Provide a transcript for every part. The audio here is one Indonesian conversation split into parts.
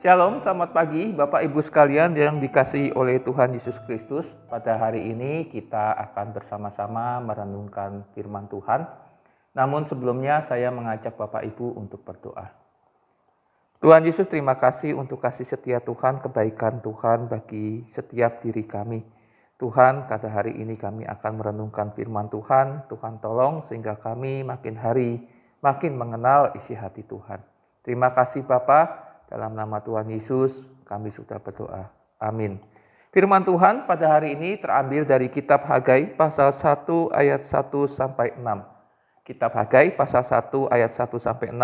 Shalom, selamat pagi Bapak Ibu sekalian yang dikasihi oleh Tuhan Yesus Kristus. Pada hari ini kita akan bersama-sama merenungkan firman Tuhan. Namun sebelumnya saya mengajak Bapak Ibu untuk berdoa. Tuhan Yesus, terima kasih untuk kasih setia Tuhan, kebaikan Tuhan bagi setiap diri kami. Tuhan, pada hari ini kami akan merenungkan firman Tuhan. Tuhan tolong sehingga kami makin hari makin mengenal isi hati Tuhan. Terima kasih Bapa. Dalam nama Tuhan Yesus, kami sudah berdoa. Amin. Firman Tuhan pada hari ini terambil dari kitab Hagai pasal 1 ayat 1 sampai 6. Kitab Hagai pasal 1 ayat 1 sampai 6.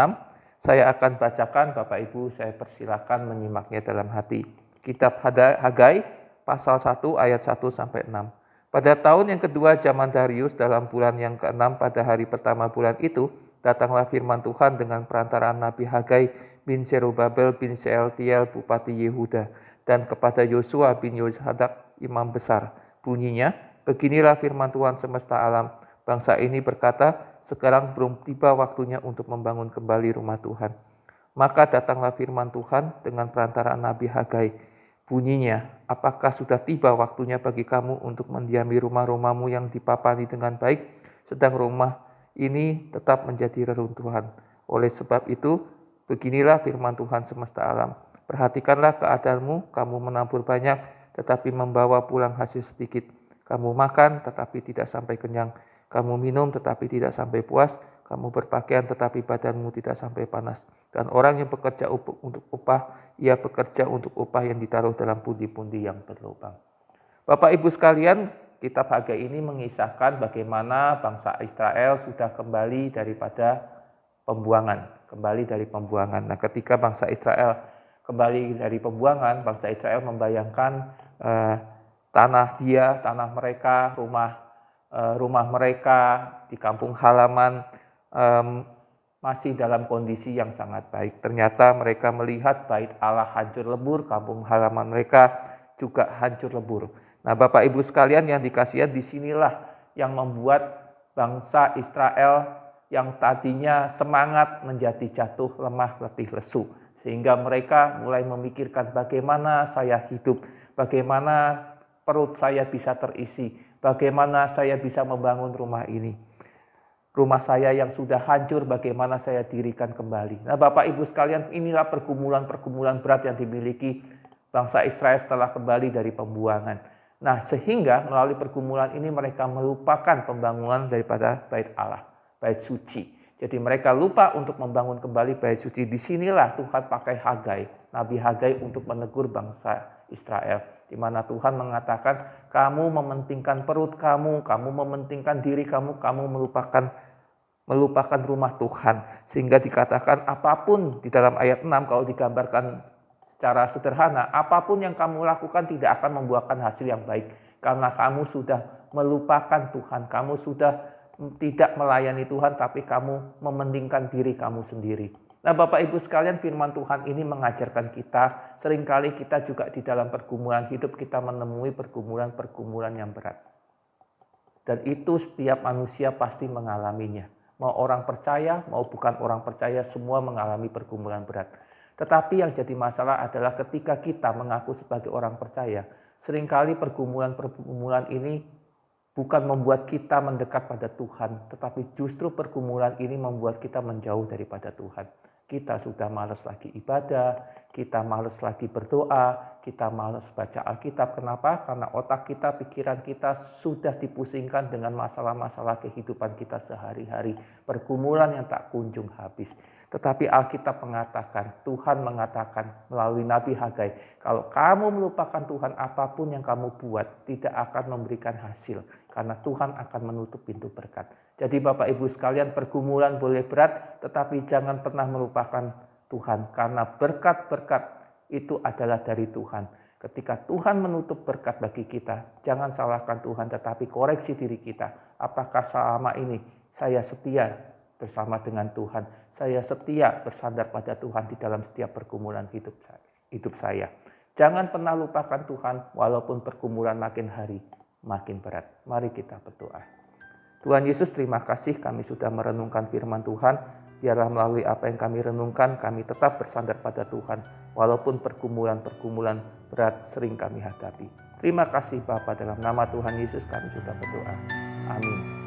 Saya akan bacakan, Bapak Ibu saya persilakan menyimaknya dalam hati. Kitab Hagai pasal 1 ayat 1 sampai 6. Pada tahun yang kedua zaman Darius dalam bulan yang ke-6 pada hari pertama bulan itu, datanglah firman Tuhan dengan perantaraan Nabi Hagai bin Zerubabel bin Sealtiel Bupati Yehuda dan kepada Yosua bin Yosadak Imam Besar. Bunyinya, beginilah firman Tuhan semesta alam. Bangsa ini berkata, sekarang belum tiba waktunya untuk membangun kembali rumah Tuhan. Maka datanglah firman Tuhan dengan perantaraan Nabi Hagai. Bunyinya, apakah sudah tiba waktunya bagi kamu untuk mendiami rumah-rumahmu yang dipapani dengan baik, sedang rumah ini tetap menjadi reruntuhan. Oleh sebab itu, beginilah firman Tuhan semesta alam. Perhatikanlah keadaanmu, kamu menabur banyak, tetapi membawa pulang hasil sedikit. Kamu makan, tetapi tidak sampai kenyang. Kamu minum, tetapi tidak sampai puas. Kamu berpakaian, tetapi badanmu tidak sampai panas. Dan orang yang bekerja untuk upah, ia bekerja untuk upah yang ditaruh dalam pundi-pundi yang berlubang. Bapak Ibu sekalian, kitab Hagai ini mengisahkan bagaimana bangsa Israel sudah kembali daripada pembuangan. Nah, ketika bangsa Israel kembali dari pembuangan, bangsa Israel membayangkan tanah mereka, rumah mereka di kampung halaman masih dalam kondisi yang sangat baik. Ternyata mereka melihat bait Allah hancur lebur, kampung halaman mereka juga hancur lebur. Nah, Bapak Ibu sekalian yang dikasihi, disinilah yang membuat bangsa Israel yang tadinya semangat menjadi jatuh lemah, letih, lesu. Sehingga mereka mulai memikirkan bagaimana saya hidup, bagaimana perut saya bisa terisi, bagaimana saya bisa membangun rumah ini. Rumah saya yang sudah hancur, bagaimana saya dirikan kembali. Nah, Bapak Ibu sekalian, inilah pergumulan-pergumulan berat yang dimiliki bangsa Israel setelah kembali dari pembuangan. Nah, sehingga melalui pergumulan ini mereka melupakan pembangunan daripada bait Allah, bait suci. Jadi mereka lupa untuk membangun kembali bait suci. Disinilah Tuhan pakai Hagai, Nabi Hagai untuk menegur bangsa Israel. Di mana Tuhan mengatakan, kamu mementingkan perut kamu mementingkan diri kamu melupakan rumah Tuhan. Sehingga dikatakan apapun di dalam ayat 6 kalau digambarkan secara sederhana, apapun yang kamu lakukan tidak akan membuahkan hasil yang baik. Karena kamu sudah melupakan Tuhan, kamu sudah tidak melayani Tuhan, tapi kamu mementingkan diri kamu sendiri. Nah, Bapak Ibu sekalian, firman Tuhan ini mengajarkan kita, seringkali kita juga di dalam pergumulan hidup kita menemui pergumulan-pergumulan yang berat. Dan itu setiap manusia pasti mengalaminya. Mau orang percaya, mau bukan orang percaya, semua mengalami pergumulan berat. Tetapi yang jadi masalah adalah ketika kita mengaku sebagai orang percaya, seringkali pergumulan-pergumulan ini bukan membuat kita mendekat pada Tuhan, tetapi justru pergumulan ini membuat kita menjauh daripada Tuhan. Kita sudah malas lagi ibadah, kita malas lagi berdoa, kita malas baca Alkitab. Kenapa? Karena otak kita, pikiran kita sudah dipusingkan dengan masalah-masalah kehidupan kita sehari-hari. Pergumulan yang tak kunjung habis. Tetapi Alkitab mengatakan, Tuhan mengatakan melalui Nabi Hagai, kalau kamu melupakan Tuhan, apapun yang kamu buat tidak akan memberikan hasil. Karena Tuhan akan menutup pintu berkat. Jadi Bapak Ibu sekalian, pergumulan boleh berat, tetapi jangan pernah melupakan Tuhan. Karena berkat-berkat itu adalah dari Tuhan. Ketika Tuhan menutup berkat bagi kita, jangan salahkan Tuhan, tetapi koreksi diri kita. Apakah selama ini saya setia bersama dengan Tuhan? Saya setia bersandar pada Tuhan di dalam setiap pergumulan hidup saya. Jangan pernah lupakan Tuhan, walaupun pergumulan makin hari makin berat. Mari kita berdoa. Tuhan Yesus, terima kasih kami sudah merenungkan firman Tuhan. Biarlah melalui apa yang kami renungkan, kami tetap bersandar pada Tuhan. walaupun pergumulan-pergumulan berat sering kami hadapi. Terima kasih Bapa, dalam nama Tuhan Yesus kami sudah berdoa. Amin.